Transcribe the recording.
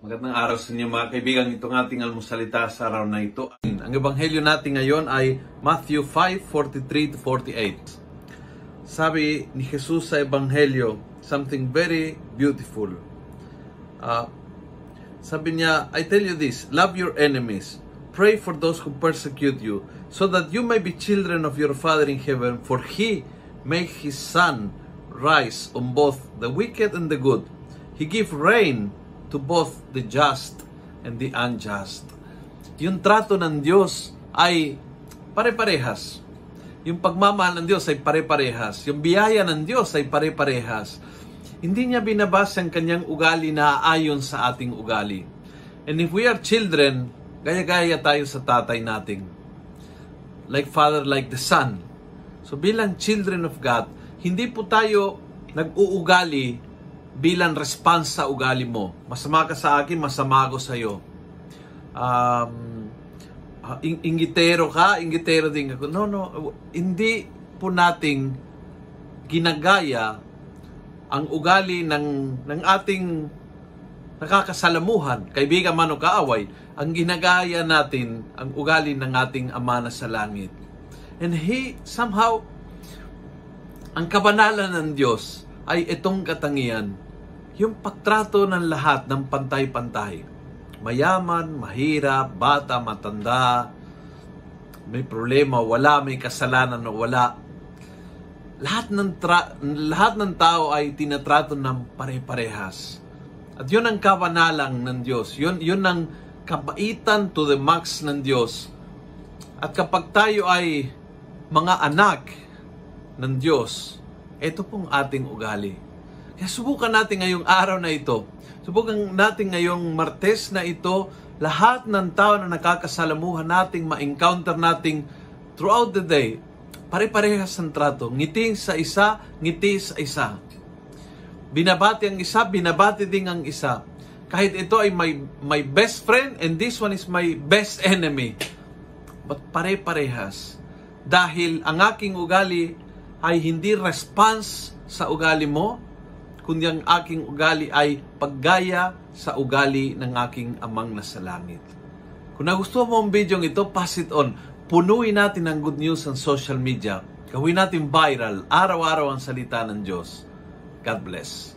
Magandang araw sa inyo mga kaibigan. Itong ating almusalita sa araw na ito. Ang ebanghelyo natin ngayon ay Matthew 5:43-48. Sabi ni Jesus sa ebanghelyo, something very beautiful. Sabi niya, I tell you this, love your enemies, pray for those who persecute you, so that you may be children of your Father in heaven, for He make His sun rise on both the wicked and the good. He give rain to both the just and the unjust. Yung trato ng Diyos ay pare-parehas. Yung pagmamahal ng Diyos ay pare-parehas. Yung biyaya ng Diyos ay pare-parehas. Hindi niya binabasa ang kanyang ugali na ayon sa ating ugali. And if we are children, gaya-gaya tayo sa tatay natin. Like father, like the son. So bilang children of God, hindi po tayo nag-uugali bilang response sa ugali mo. Masama ka sa akin, masama ako sa iyo. Inggitero ka, inggitero din ako. No, hindi po nating ginagaya ang ugali ng ating nakakasalamuhan, kaibigan man o kaaway. Ang ginagaya natin ang ugali ng ating Ama na sa langit. And He somehow, ang kabanalan ng Diyos ay itong katangian, yung pagtrato ng lahat ng pantay-pantay. Mayaman, mahirap, bata, matanda, may problema, wala, may kasalanan o wala. Lahat ng tao ay tinatrato ng pare-parehas. At yun ang kabanalang ng Diyos. Yun ang kabaitan to the max ng Diyos. At kapag tayo ay mga anak ng Diyos, ito pong ating ugali. Kaya subukan natin ngayong araw na ito. Subukan natin ngayong Martes na ito, lahat ng tao na nakakasalamuhan nating ma-encounter nating throughout the day, pare-parehas ang trato. Ngiti sa isa, ngiti sa isa. Binabati ang isa, binabati din ang isa. Kahit ito ay my best friend and this one is my best enemy. But pare-parehas. Dahil ang aking ugali ay hindi response sa ugali mo, kundi ang aking ugali ay paggaya sa ugali ng aking Amang nasa langit. Kung nagustuhan mo ang video ito, pass it on. Punuin natin ang good news sa social media. Gawin natin viral, araw-araw ang salita ng Diyos. God bless.